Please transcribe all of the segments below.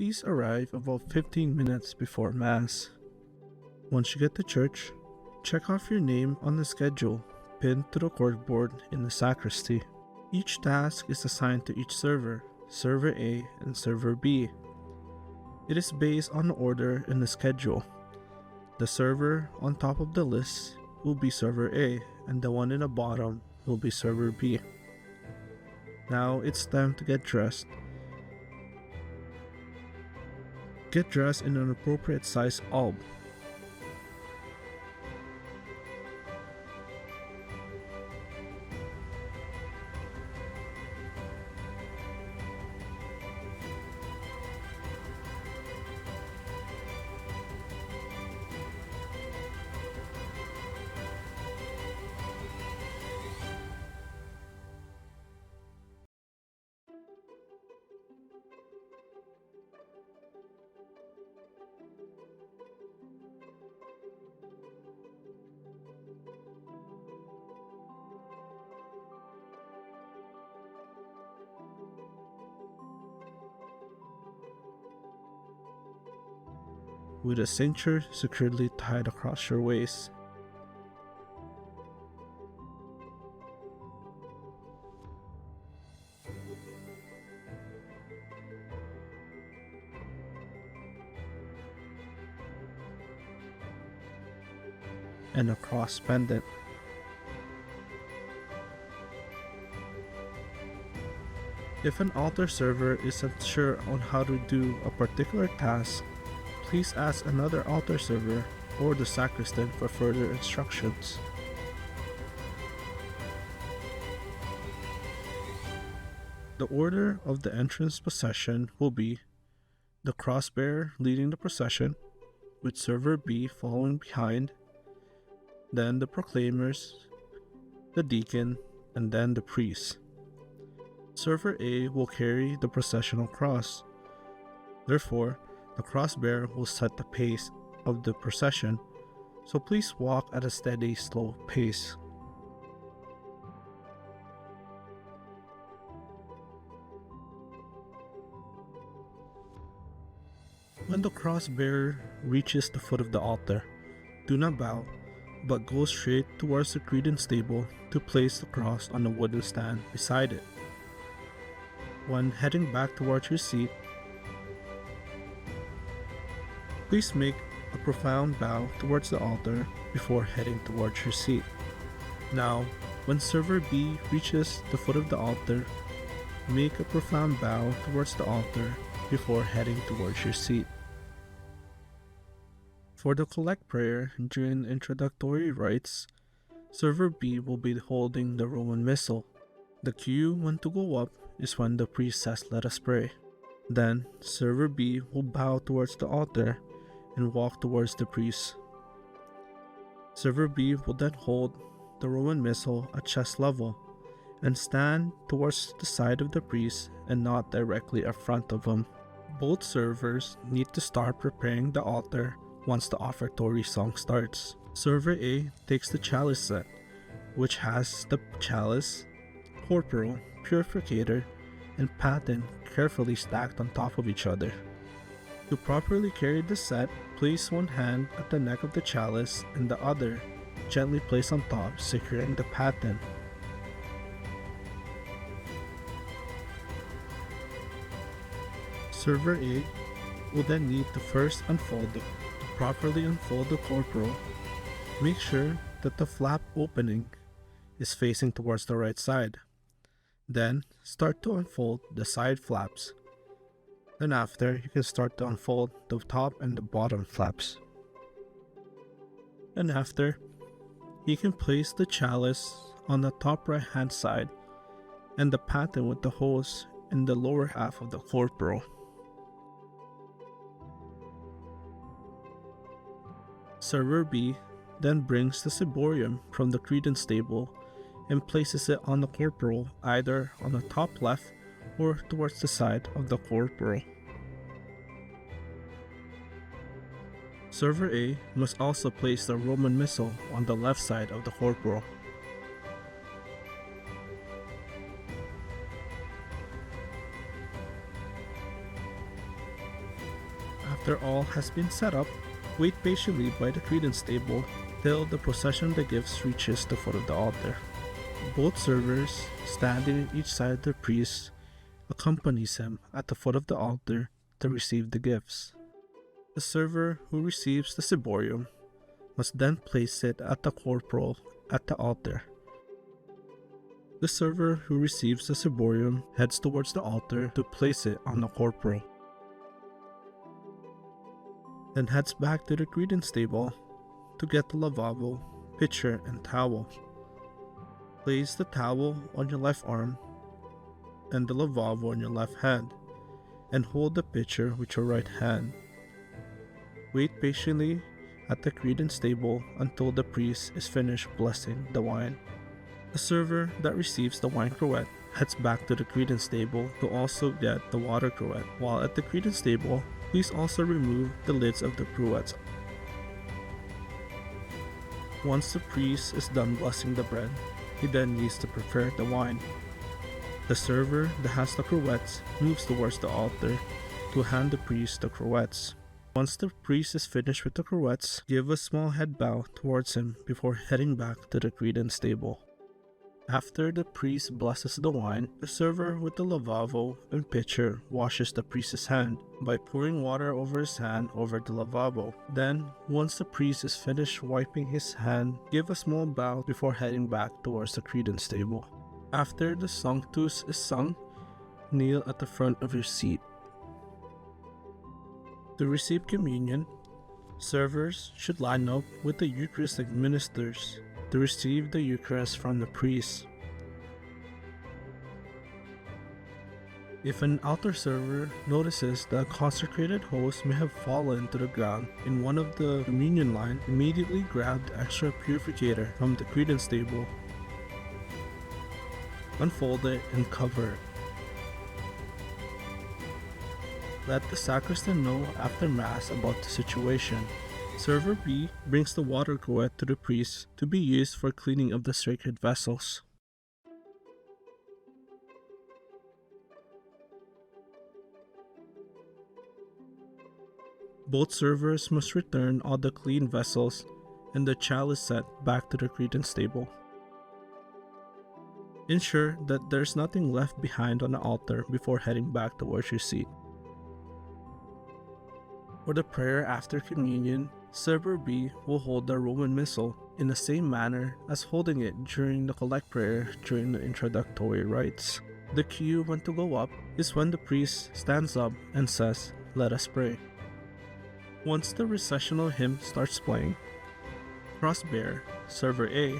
Please arrive about 15 minutes before Mass. Once you get to church, check off your name on the schedule pinned to the corkboard in the sacristy. Each task is assigned to each server, Server A and Server B. It is based on the order in the schedule. The server on top of the list will be Server A, and the one in the bottom will be Server B. Now it's time to get dressed. Get dressed in an appropriate size alb. With a cincture securely tied across your waist. And a cross pendant. If an altar server is unsure on how to do a particular task, please ask another altar server or the sacristan for further instructions. The order of the entrance procession will be the crossbearer leading the procession, with Server B following behind, then the proclaimers, the deacon, and then the priest. Server A will carry the processional cross. Therefore, the crossbearer will set the pace of the procession, so please walk at a steady, slow pace. When the crossbearer reaches the foot of the altar, do not bow, but go straight towards the credence table to place the cross on the wooden stand beside it. When heading back towards your seat, please make a profound bow towards the altar before heading towards your seat. Now, when Server B reaches the foot of the altar, make a profound bow towards the altar before heading towards your seat. For the collect prayer during the introductory rites, Server B will be holding the Roman Missal. The cue when to go up is when the priest says, "Let us pray." Then, Server B will bow towards the altar and walk towards the priest. Server B will then hold the Roman Missal at chest level and stand towards the side of the priest and not directly in front of him. Both servers need to start preparing the altar once the offertory song starts. Server A takes the chalice set, which has the chalice, corporal, purificator, and paten carefully stacked on top of each other. To properly carry the set, place one hand at the neck of the chalice and the other gently place on top, securing the paten. Server A will then need to first properly unfold the corporal. Make sure that the flap opening is facing towards the right side. Then start to unfold the side flaps. Then after, you can start to unfold the top and the bottom flaps. And after, you can place the chalice on the top right hand side and the paten with the hose in the lower half of the corporal. Server B then brings the ciborium from the credence table and places it on the corporal, either on the top left or towards the side of the corporal. Server A must also place the Roman Missal on the left side of the corporal. After all has been set up, wait patiently by the credence table till the procession of the gifts reaches the foot of the altar. Both servers, standing on each side of the priest, accompanies him at the foot of the altar to receive the gifts. The server who receives the ciborium must then place it at the corporal at the altar. The server who receives the ciborium heads towards the altar to place it on the corporal, then heads back to the credence table to get the lavabo, pitcher, and towel. Place the towel on your left arm and the lavabo on your left hand, and hold the pitcher with your right hand. Wait patiently at the credence table until the priest is finished blessing the wine. The server that receives the wine cruet heads back to the credence table to also get the water cruet. While at the credence table, please also remove the lids of the cruets. Once the priest is done blessing the bread, he then needs to prepare the wine. The server that has the cruets moves towards the altar to hand the priest the cruets. Once the priest is finished with the cruets, give a small head bow towards him before heading back to the credence table. After the priest blesses the wine, the server with the lavabo and pitcher washes the priest's hand by pouring water over his hand over the lavabo. Then, once the priest is finished wiping his hand, give a small bow before heading back towards the credence table. After the Sanctus is sung, kneel at the front of your seat. To receive communion, servers should line up with the Eucharistic ministers to receive the Eucharist from the priest. If an altar server notices that a consecrated host may have fallen to the ground in one of the communion line, immediately grab the extra purificator from the credence table, unfold it, and cover it. Let the sacristan know after Mass about the situation. Server B brings the water cruet to the priest to be used for cleaning of the sacred vessels. Both servers must return all the clean vessels and the chalice set back to the credence table. Ensure that there's nothing left behind on the altar before heading back towards your seat. For the prayer after communion, server B will hold the Roman Missal in the same manner as holding it during the collect prayer during the introductory rites. The cue when to go up is when the priest stands up and says, "Let us pray." Once the recessional hymn starts playing, cross-bearer, server A,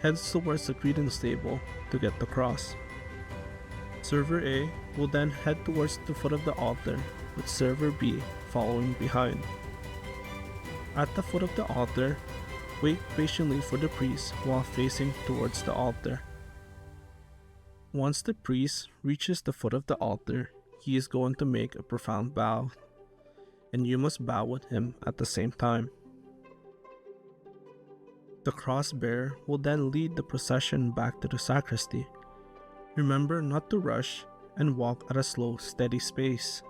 heads towards the credence table to get the cross. Server A will then head towards the foot of the altar, with server B following behind. At the foot of the altar, wait patiently for the priest while facing towards the altar. Once the priest reaches the foot of the altar, he is going to make a profound bow, and you must bow with him at the same time. The cross-bearer will then lead the procession back to the sacristy. Remember not to rush and walk at a slow, steady pace.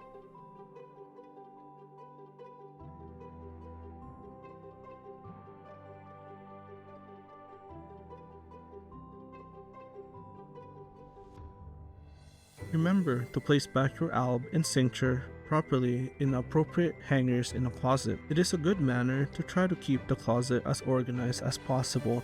Remember to place back your alb and cincture properly in appropriate hangers in a closet. It is a good manner to try to keep the closet as organized as possible